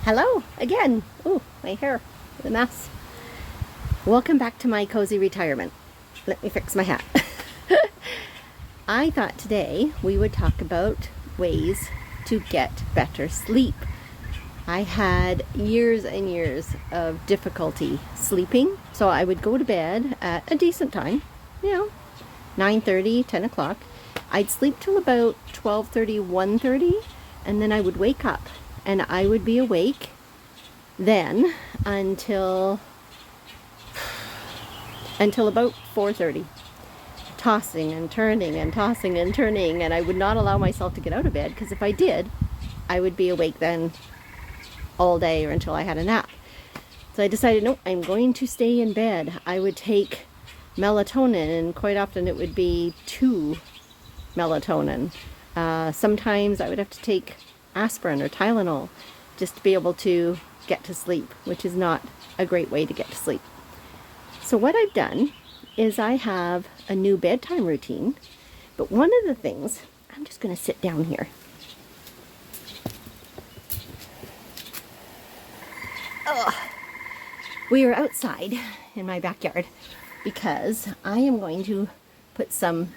Hello again. Oh, my hair is a mess. Welcome back to my cozy retirement. Let me fix my hat. I thought today we would talk about ways to get better sleep. I had years and years of difficulty sleeping, so I would go to bed at a decent time, 9:30, 10 o'clock. I'd sleep till about 12:30, 1:30, and then I would wake up and I would be awake then until about 4:30, tossing and turning and tossing and turning, and I would not allow myself to get out of bed, because if I did, I would be awake then all day or until I had a nap. So I decided, no, I'm going to stay in bed. I would take melatonin, and quite often it would be 2 melatonin. Sometimes I would have to take aspirin or Tylenol just to be able to get to sleep, which is not a great way to get to sleep. So what I've done is I have a new bedtime routine, but one of the things, I'm just going to sit down here. We are outside in my backyard because I am going to put some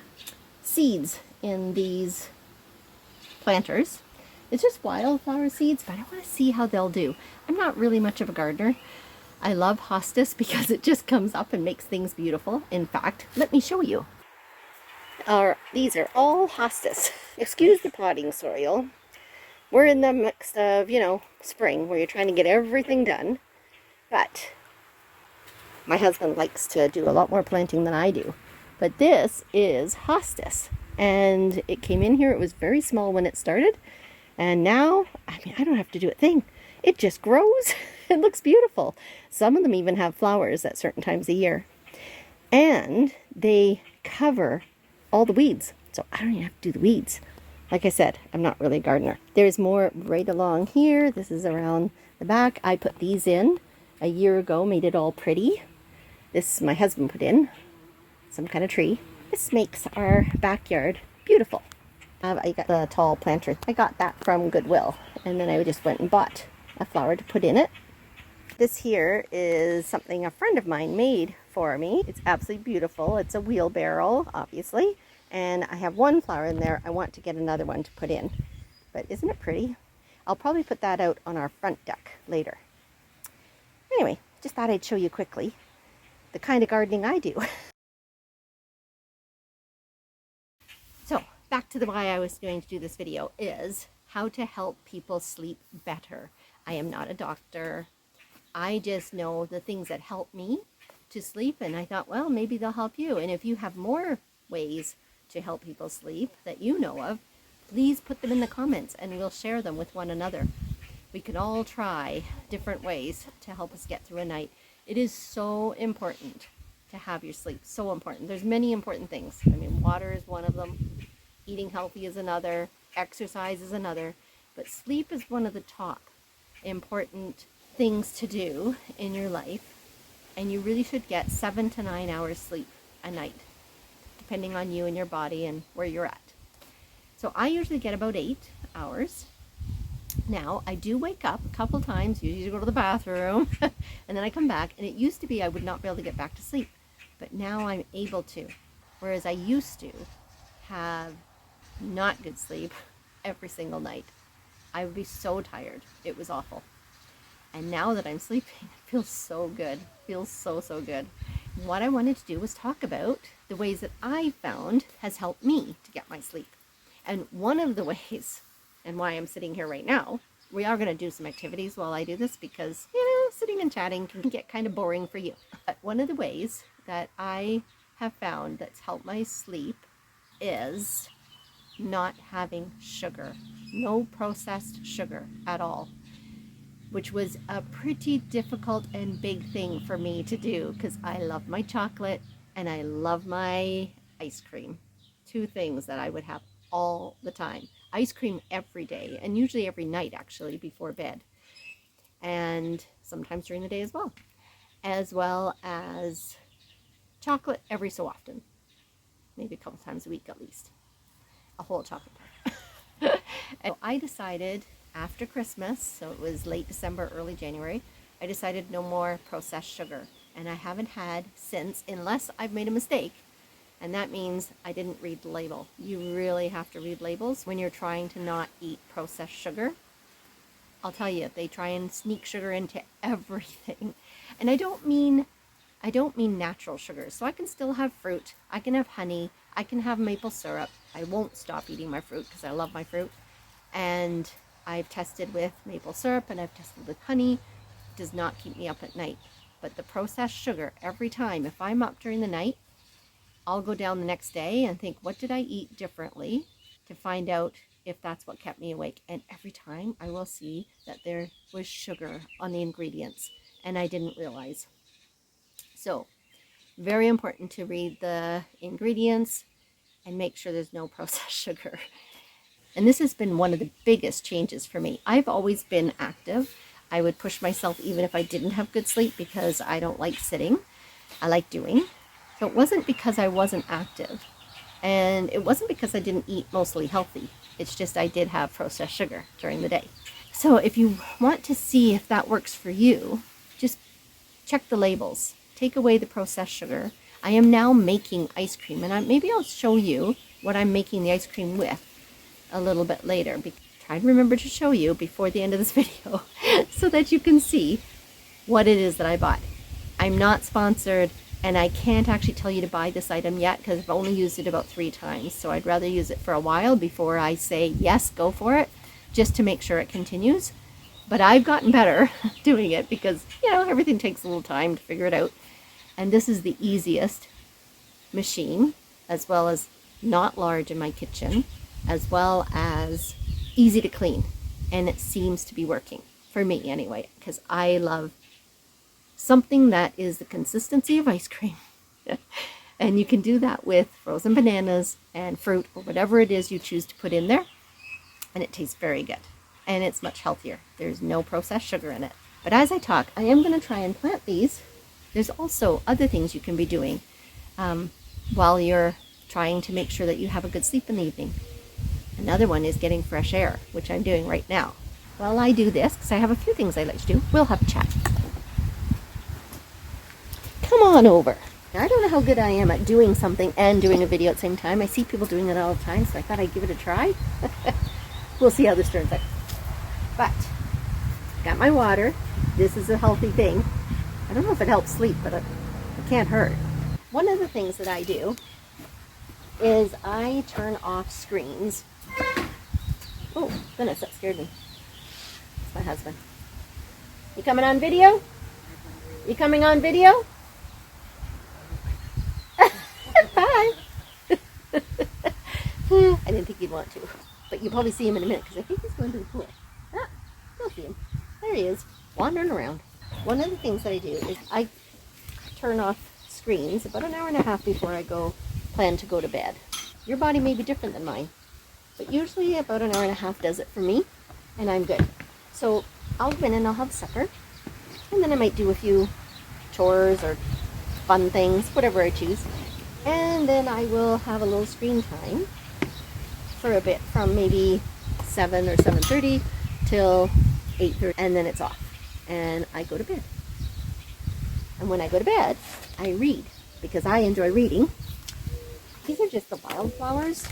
seeds in these planters. It's just wildflower seeds, but I want to see how they'll do. I'm not really much of a gardener. I love hostas because it just comes up and makes things beautiful. In fact, let me show you. These are all hostas. Excuse the potting soil. We're in the mix of, spring, where you're trying to get everything done. But my husband likes to do a lot more planting than I do. But this is hostas. And it came in here. It was very small when it started. And now, I don't have to do a thing. It just grows. It looks beautiful. Some of them even have flowers at certain times of year. And they cover all the weeds. So I don't even have to do the weeds. Like I said, I'm not really a gardener. There's more right along here. This is around the back. I put these in a year ago, made it all pretty. This my husband put in, some kind of tree. This makes our backyard beautiful. I got the tall planter. I got that from Goodwill, and then I just went and bought a flower to put in it. This here is something a friend of mine made for me. It's absolutely beautiful. It's a wheelbarrow, obviously, and I have one flower in there. I want to get another one to put in, but isn't it pretty? I'll probably put that out on our front deck later. Anyway, just thought I'd show you quickly the kind of gardening I do. So, back to why I was going to do this video is how to help people sleep better. I am not a doctor. I just know the things that help me to sleep, and I thought, well, maybe they'll help you. And if you have more ways to help people sleep that you know of, please put them in the comments and we'll share them with one another. We can all try different ways to help us get through a night. It is so important to have your sleep. So important. There's many important things. Water is one of them. Eating healthy is another. Exercise is another. But sleep is one of the top important things to do in your life. And you really should get 7 to 9 hours sleep a night, depending on you and your body and where you're at. So I usually get about 8 hours. Now, I do wake up a couple times, usually to go to the bathroom, and then I come back, and it used to be I would not be able to get back to sleep, but now I'm able to, whereas I used to have not good sleep every single night. I would be so tired. It was awful. And now that I'm sleeping, it feels so good. It feels so, so good. What I wanted to do was talk about the ways that I found has helped me to get my sleep. And one of the ways, and why I'm sitting here right now, we are going to do some activities while I do this because, sitting and chatting can get kind of boring for you. But one of the ways that I have found that's helped my sleep is not having sugar. No processed sugar at all, which was a pretty difficult and big thing for me to do because I love my chocolate and I love my ice cream. 2 things that I would have all the time. Ice cream every day, and usually every night actually before bed, and sometimes during the day as well as chocolate every so often, maybe a couple times a week at least, a whole chocolate bar. And I decided after Christmas, so it was late December, early January, I decided no more processed sugar. And I haven't had since, unless I've made a mistake. And that means I didn't read the label. You really have to read labels when you're trying to not eat processed sugar. I'll tell you, they try and sneak sugar into everything. And I don't mean natural sugars. So I can still have fruit. I can have honey. I can have maple syrup. I won't stop eating my fruit because I love my fruit. And I've tested with maple syrup and I've tested with honey. It does not keep me up at night. But the processed sugar, every time, if I'm up during the night, I'll go down the next day and think, what did I eat differently, to find out if that's what kept me awake. And every time I will see that there was sugar on the ingredients and I didn't realize. So very important to read the ingredients and make sure there's no processed sugar. And this has been one of the biggest changes for me. I've always been active. I would push myself even if I didn't have good sleep because I don't like sitting. I like doing. So it wasn't because I wasn't active. And it wasn't because I didn't eat mostly healthy. It's just I did have processed sugar during the day. So if you want to see if that works for you, just check the labels. Take away the processed sugar. I am now making ice cream, and maybe I'll show you what I'm making the ice cream with a little bit later. Try to remember to show you before the end of this video so that you can see what it is that I bought. I'm not sponsored, and I can't actually tell you to buy this item yet because I've only used it about 3 times. So I'd rather use it for a while before I say, yes, go for it, just to make sure it continues. But I've gotten better doing it because, everything takes a little time to figure it out. And this is the easiest machine, as well as not large in my kitchen, as well as easy to clean. And it seems to be working, for me anyway, because I love something that is the consistency of ice cream. And you can do that with frozen bananas and fruit or whatever it is you choose to put in there. And it tastes very good. And it's much healthier. There's no processed sugar in it. But as I talk, I am going to try and plant these. There's also other things you can be doing while you're trying to make sure that you have a good sleep in the evening. Another one is getting fresh air, which I'm doing right now. While I do this, because I have a few things I like to do, we'll have a chat. Come on over. Now, I don't know how good I am at doing something and doing a video at the same time. I see people doing it all the time, so I thought I'd give it a try. We'll see how this turns out. But, got my water. This is a healthy thing. I don't know if it helps sleep, but it can't hurt. One of the things that I do is I turn off screens. Oh, goodness, that scared me. It's my husband. You coming on video? You coming on video? Bye. I didn't think he'd want to. But you'll probably see him in a minute because I think he's going to the pool. Ah, you'll see him. There he is, wandering around. One of the things that I do is I turn off screens about an hour and a half before I plan to go to bed. Your body may be different than mine, but usually about an hour and a half does it for me, and I'm good. So I'll go in and I'll have supper, and then I might do a few chores or fun things, whatever I choose. And then I will have a little screen time for a bit, from maybe 7 or 7:30 till 8:30, and then it's off. And I go to bed. And when I go to bed, I read, because I enjoy reading. These are just the wildflowers.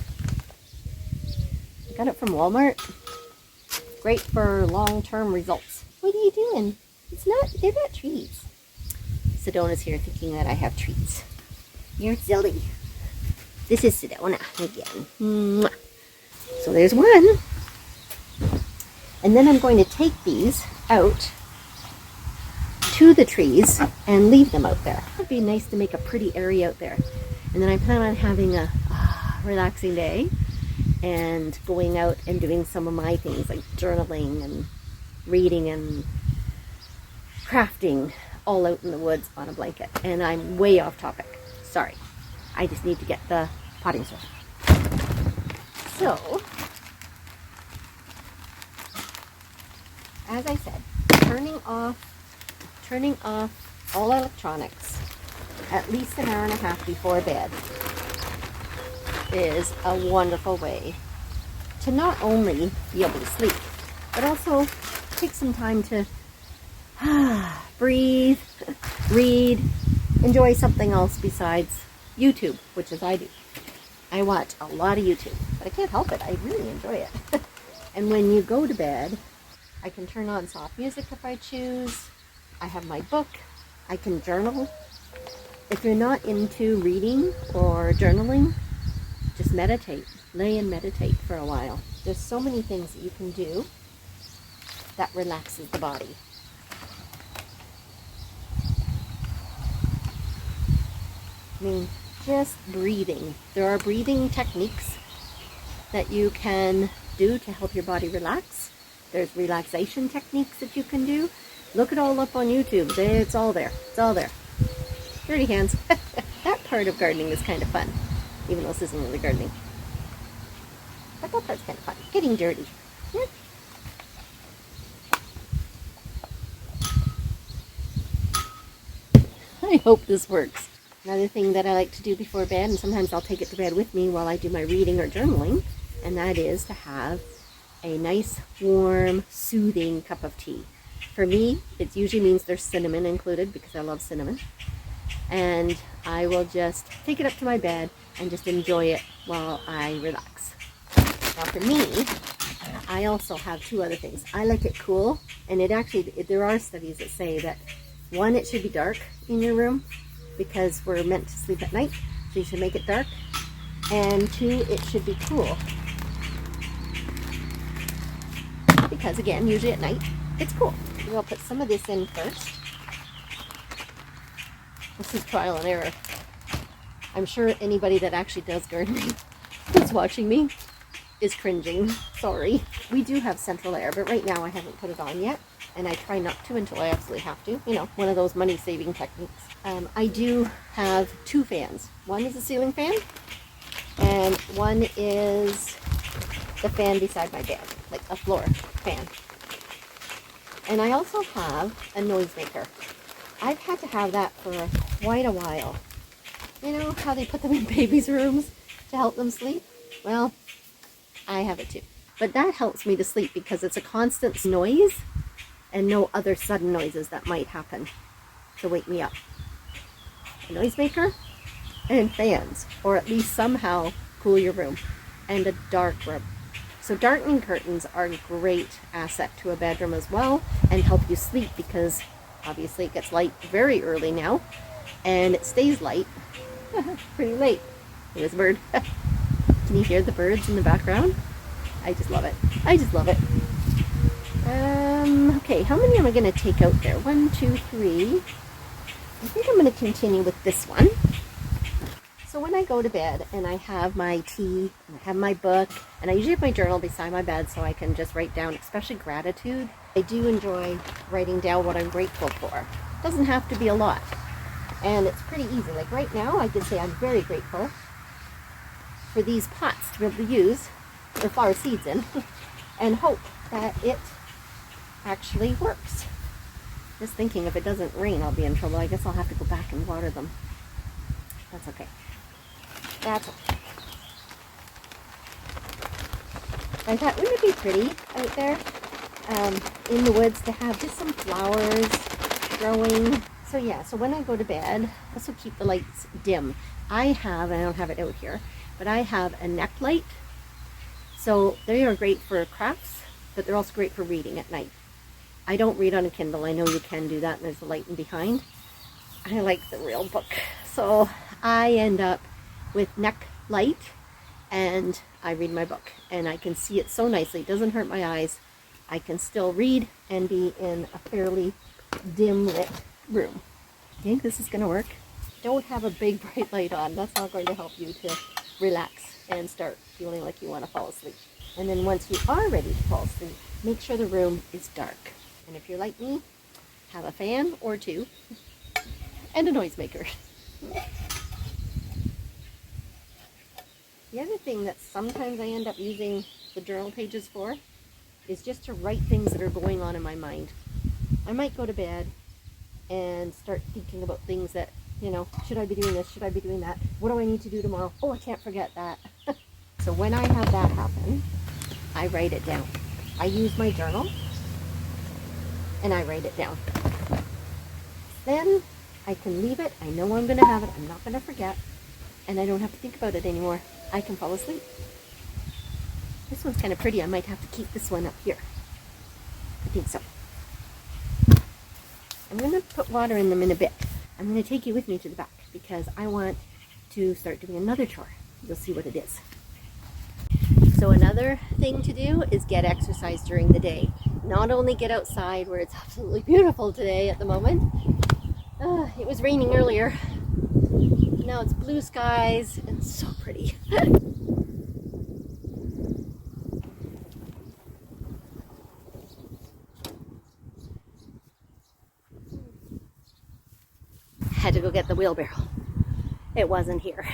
I got it from Walmart. Great for long-term results. What are you doing? They're not treats. Sedona's here thinking that I have treats. You're silly. This is Sedona again. Mwah. So there's one. And then I'm going to take these out to the trees and leave them out there. It'd be nice to make a pretty area out there. And then I plan on having a relaxing day and going out and doing some of my things like journaling and reading and crafting all out in the woods on a blanket. And I'm way off topic. Sorry. I just need to get the potting soil. So, as I said, turning off all electronics at least an hour and a half before bed is a wonderful way to not only be able to sleep, but also take some time to breathe, read, enjoy something else besides YouTube, which is I do. I watch a lot of YouTube, but I can't help it. I really enjoy it. And when you go to bed, I can turn on soft music if I choose. I have my book. I can journal. If you're not into reading or journaling, just meditate. Lay and meditate for a while. There's so many things that you can do that relaxes the body. I mean, just breathing. There are breathing techniques that you can do to help your body relax. There's relaxation techniques that you can do. Look it all up on YouTube. It's all there. It's all there. Dirty hands. That part of gardening is kind of fun, even though this isn't really gardening. But that part's kind of fun. Getting dirty. Yeah. I hope this works. Another thing that I like to do before bed, and sometimes I'll take it to bed with me while I do my reading or journaling, and that is to have a nice, warm, soothing cup of tea. For me, it usually means there's cinnamon included because I love cinnamon. And I will just take it up to my bed and just enjoy it while I relax. Now for me, I also have two other things. I like it cool, and there are studies that say that, one, it should be dark in your room because we're meant to sleep at night, so you should make it dark. And two, it should be cool. Because again, usually at night, it's cool. We'll put some of this in first. This is trial and error. I'm sure anybody that actually does gardening who's watching me is cringing. Sorry. We do have central air, but right now I haven't put it on yet, and I try not to until I absolutely have to. You know, one of those money-saving techniques. I do have two fans. One is a ceiling fan, and one is the fan beside my bed, like a floor fan. And I also have a noisemaker. I've had to have that for quite a while. You know how they put them in babies' rooms to help them sleep? Well, I have it too. But that helps me to sleep because it's a constant noise and no other sudden noises that might happen to wake me up. A noisemaker and fans, or at least somehow cool your room, and a dark room. So darkening curtains are a great asset to a bedroom as well, and help you sleep because obviously it gets light very early now, and it stays light pretty late. There's a bird. Can you hear the birds in the background? I just love it. I just love it. Okay, how many am I going to take out there? 1, 2, 3. I think I'm going to continue with this one. So when I go to bed and I have my tea, and I have my book, and I usually have my journal beside my bed so I can just write down, especially gratitude. I do enjoy writing down what I'm grateful for. It doesn't have to be a lot. And it's pretty easy. Like right now, I can say I'm very grateful for these pots to be able to use for flower seeds in and hope that it actually works. Just thinking if it doesn't rain, I'll be in trouble. I guess I'll have to go back and water them. That's okay. That's okay. I thought, wouldn't it be pretty out there in the woods to have just some flowers growing? So yeah, so when I go to bed, also keep the lights dim. I don't have it out here, but I have a neck light. So they are great for crafts, but they're also great for reading at night. I don't read on a Kindle. I know you can do that, and there's a light in behind. I like the real book. So I end up with neck light, and I read my book, and I can see it so nicely. It doesn't hurt my eyes. I can still read and be in a fairly dim lit room. You think this is going to work? Don't have a big bright light on. That's not going to help you to relax and start feeling like you want to fall asleep. And then once you are ready to fall asleep, make sure the room is dark. And if you're like me, have a fan or two and a noisemaker. The other thing that sometimes I end up using the journal pages for is just to write things that are going on in my mind. I might go to bed and start thinking about things that, you know, should I be doing this? Should I be doing that? What do I need to do tomorrow? Oh, I can't forget that. So when I have that happen, I write it down. I use my journal and I write it down. Then I can leave it. I know I'm going to have it. I'm not going to forget. And I don't have to think about it anymore. I can fall asleep. This one's kind of pretty. I might have to keep this one up here. I think so. I'm going to put water in them in a bit. I'm going to take you with me to the back because I want to start doing another chore. You'll see what it is. So another thing to do is get exercise during the day. Not only get outside where it's absolutely beautiful today at the moment. It was raining earlier. Now it's blue skies and so pretty. Had to go get the wheelbarrow. It wasn't here.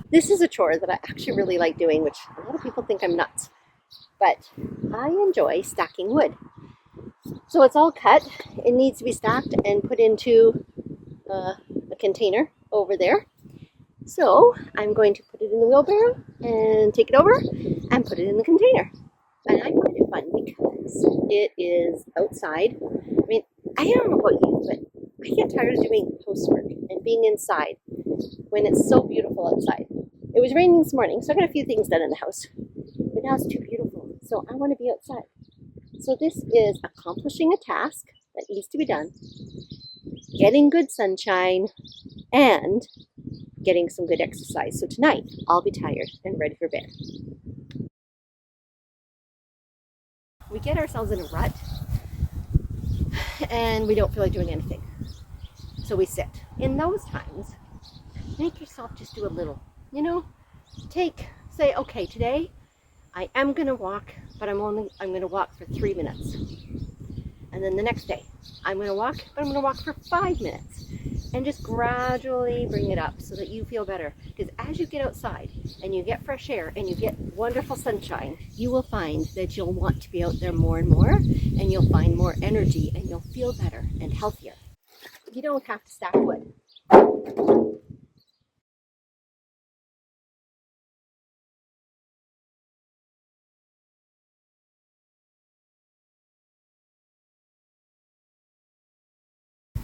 This is a chore that I actually really like doing, which a lot of people think I'm nuts. But I enjoy stacking wood. So it's all cut. It needs to be stacked and put into a container over there. So I'm going to put it in the wheelbarrow and take it over and put it in the container. And I find it fun because it is outside. I mean, I don't know about you, but I get tired of doing housework and being inside when it's so beautiful outside. It was raining this morning, so I got a few things done in the house. But now it's too beautiful, so I want to be outside. So this is accomplishing a task that needs to be done, getting good sunshine, and getting some good exercise. So tonight, I'll be tired and ready for bed. We get ourselves in a rut, and we don't feel like doing anything. So we sit. In those times, make yourself just do a little, say, okay, today I am going to walk, but I'm going to walk for 3 minutes. And then the next day, I'm going to walk, but I'm going to walk for 5 minutes. And just gradually bring it up so that you feel better. Because as you get outside and you get fresh air and you get wonderful sunshine, you will find that you'll want to be out there more and more, and you'll find more energy and you'll feel better and healthier. You don't have to stack wood.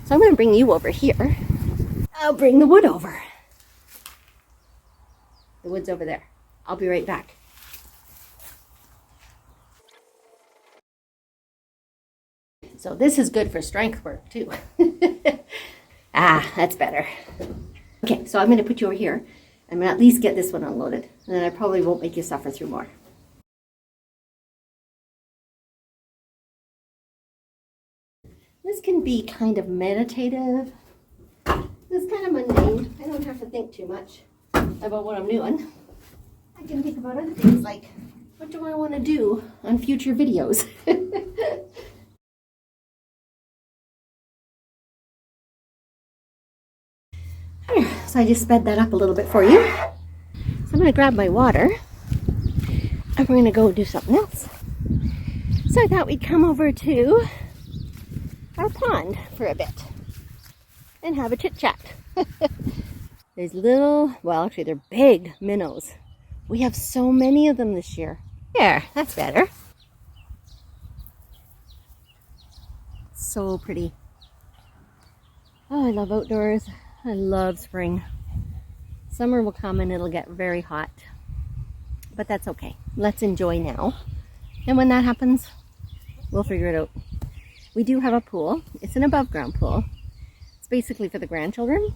So I'm going to bring you over here. I'll bring the wood over. The wood's over there. I'll be right back. So this is good for strength work too. That's better. Okay, so I'm going to put you over here. I'm going to at least get this one unloaded. And then I probably won't make you suffer through more. This can be kind of meditative. It's kind of mundane. I don't have to think too much about what I'm doing. I can think about other things like, what do I want to do on future videos? So I just sped that up a little bit for you. So I'm going to grab my water and we're going to go do something else. So I thought we'd come over to our pond for a bit and have a chit chat. There's little, well actually they're big minnows. We have so many of them this year. There, that's better. So pretty. Oh, I love outdoors. I love spring. Summer will come and it'll get very hot. But that's okay. Let's enjoy now. And when that happens, we'll figure it out. We do have a pool. It's an above ground pool. It's basically for the grandchildren.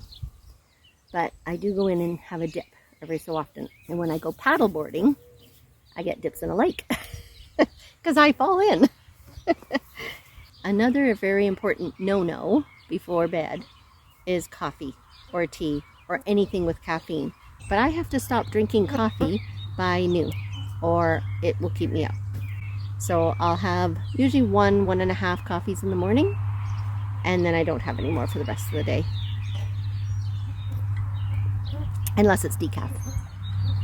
But I do go in and have a dip every so often. And when I go paddle boarding, I get dips in a lake. Because I fall in. Another very important no-no before bed is coffee or tea or anything with caffeine. But I have to stop drinking coffee by noon or it will keep me up. So I'll have usually 1.5 coffees in the morning and then I don't have any more for the rest of the day. Unless it's decaf.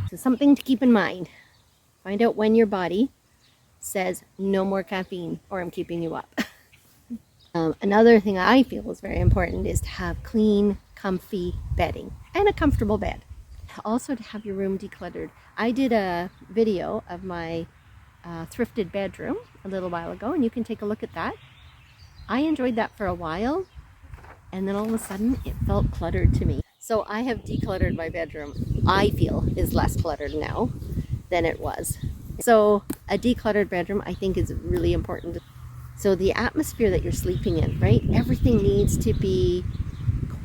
So something to keep in mind. Find out when your body says no more caffeine or I'm keeping you up. Another thing I feel is very important is to have clean, comfy bedding and a comfortable bed. Also to have your room decluttered. I did a video of my thrifted bedroom a little while ago, and you can take a look at that. I enjoyed that for a while, and then all of a sudden it felt cluttered to me. So I have decluttered my bedroom. I feel is less cluttered now than it was. So a decluttered bedroom, I think, is really important. So the atmosphere that you're sleeping in, right? Everything needs to be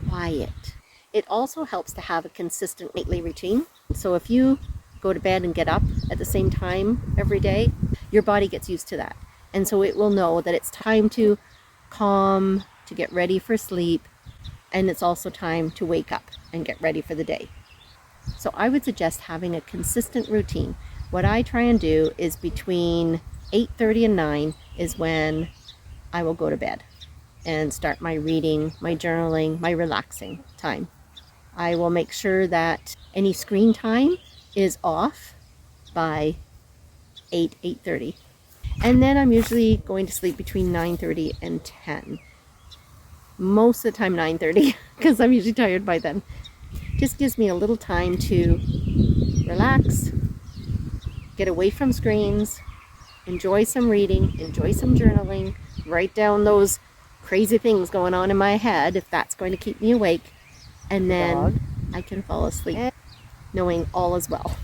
quiet. It also helps to have a consistent nightly routine. So if you go to bed and get up at the same time every day, your body gets used to that. And so it will know that it's time to calm, to get ready for sleep, and it's also time to wake up and get ready for the day. So I would suggest having a consistent routine. What I try and do is between 8:30 and 9 is when I will go to bed and start my reading, my journaling, my relaxing time. I will make sure that any screen time is off by 8:30. And then I'm usually going to sleep between 9:30 and 10. Most of the time 9:30 because I'm usually tired by then. Just gives me a little time to relax, get away from screens, enjoy some reading, enjoy some journaling, write down those crazy things going on in my head if that's going to keep me awake, and then I can fall asleep knowing all is well.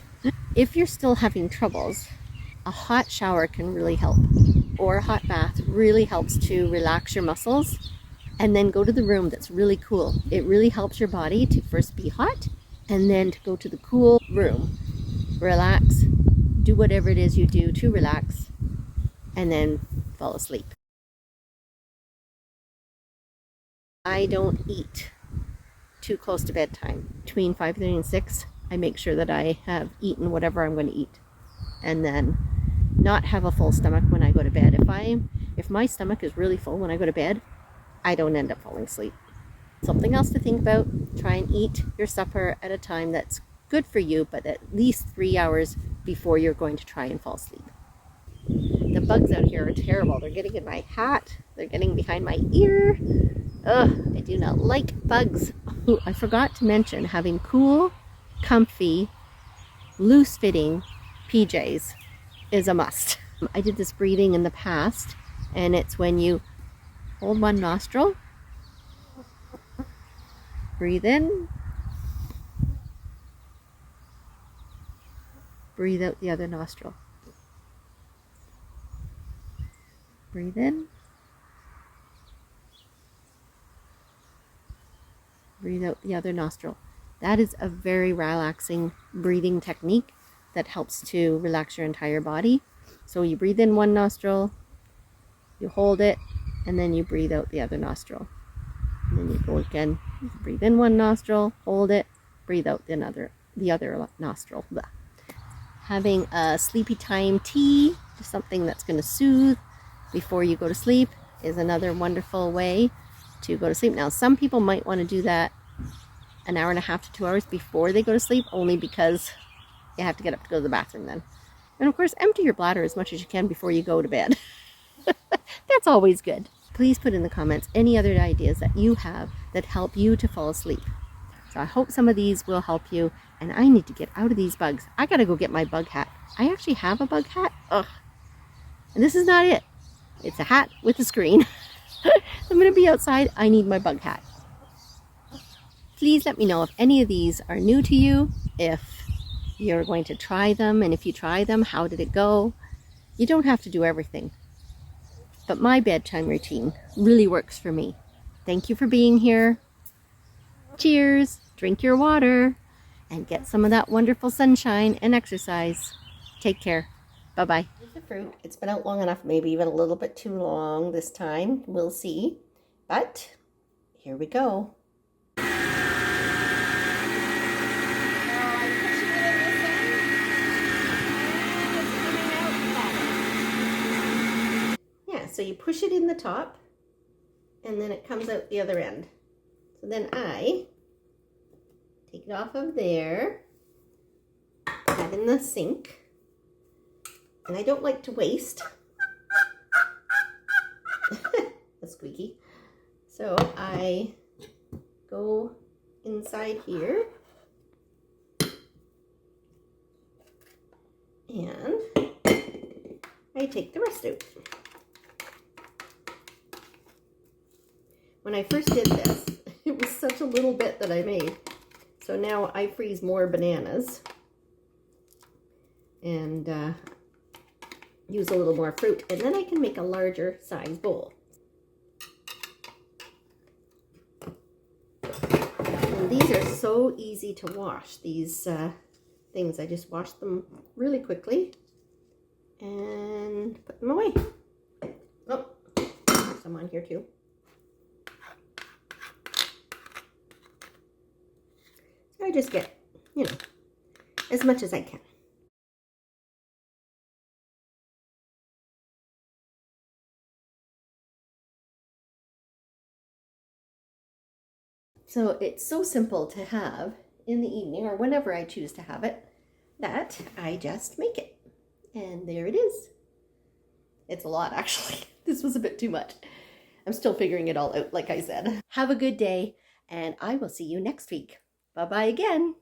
If you're still having troubles, a hot shower can really help, or a hot bath really helps to relax your muscles. And then go to the room that's really cool. It really helps your body to first be hot and then to go to the cool room, relax, do whatever it is you do to relax, and then fall asleep. I don't eat too close to bedtime. Between 5:30 and 6, I make sure that I have eaten whatever I'm going to eat, and then not have a full stomach when I go to bed. If my stomach is really full when I go to bed, I don't end up falling asleep. Something else to think about, try and eat your supper at a time that's good for you, but at least 3 hours before you're going to try and fall asleep. The bugs out here are terrible. They're getting in my hat, they're getting behind my ear. Ugh, I do not like bugs. Ooh, I forgot to mention having cool, comfy, loose-fitting PJs is a must. I did this breathing in the past, and it's when you hold one nostril, breathe in, breathe out the other nostril. Breathe in, breathe out the other nostril. That is a very relaxing breathing technique that helps to relax your entire body. So you breathe in one nostril, you hold it, and then you breathe out the other nostril. And then you go again, breathe in one nostril, hold it, breathe out the other nostril. Blah. Having a sleepy time tea, something that's going to soothe before you go to sleep, is another wonderful way to go to sleep. Now, some people might want to do that an hour and a half to 2 hours before they go to sleep, only because you have to get up to go to the bathroom then. And of course, empty your bladder as much as you can before you go to bed. That's always good. Please put in the comments any other ideas that you have that help you to fall asleep. So I hope some of these will help you, and I need to get out of these bugs. I gotta go get my bug hat. I actually have a bug hat. Ugh. And this is not it. It's a hat with a screen. I'm gonna be outside. I need my bug hat. Please let me know if any of these are new to you, if you're going to try them, and if you try them, how did it go? You don't have to do everything. But my bedtime routine really works for me. Thank you for being here. Cheers, drink your water, and get some of that wonderful sunshine and exercise. Take care. Bye-bye. Here's the fruit. It's been out long enough, maybe even a little bit too long this time. We'll see. But here we go. So you push it in the top, and then it comes out the other end. So then I take it off of there, put that in the sink, and I don't like to waste. That's squeaky. So I go inside here, and take the rest out. When I first did this, it was such a little bit that I made. So now I freeze more bananas and use a little more fruit, and then I can make a larger size bowl. And these are so easy to wash, these things. I just wash them really quickly and put them away. Oh, there's some on here too. So I just get, you know, as much as I can. So it's so simple to have in the evening or whenever I choose to have it that I just make it. And there it is. It's a lot, actually. This was a bit too much. I'm still figuring it all out, like I said. Have a good day, and I will see you next week. Bye-bye again.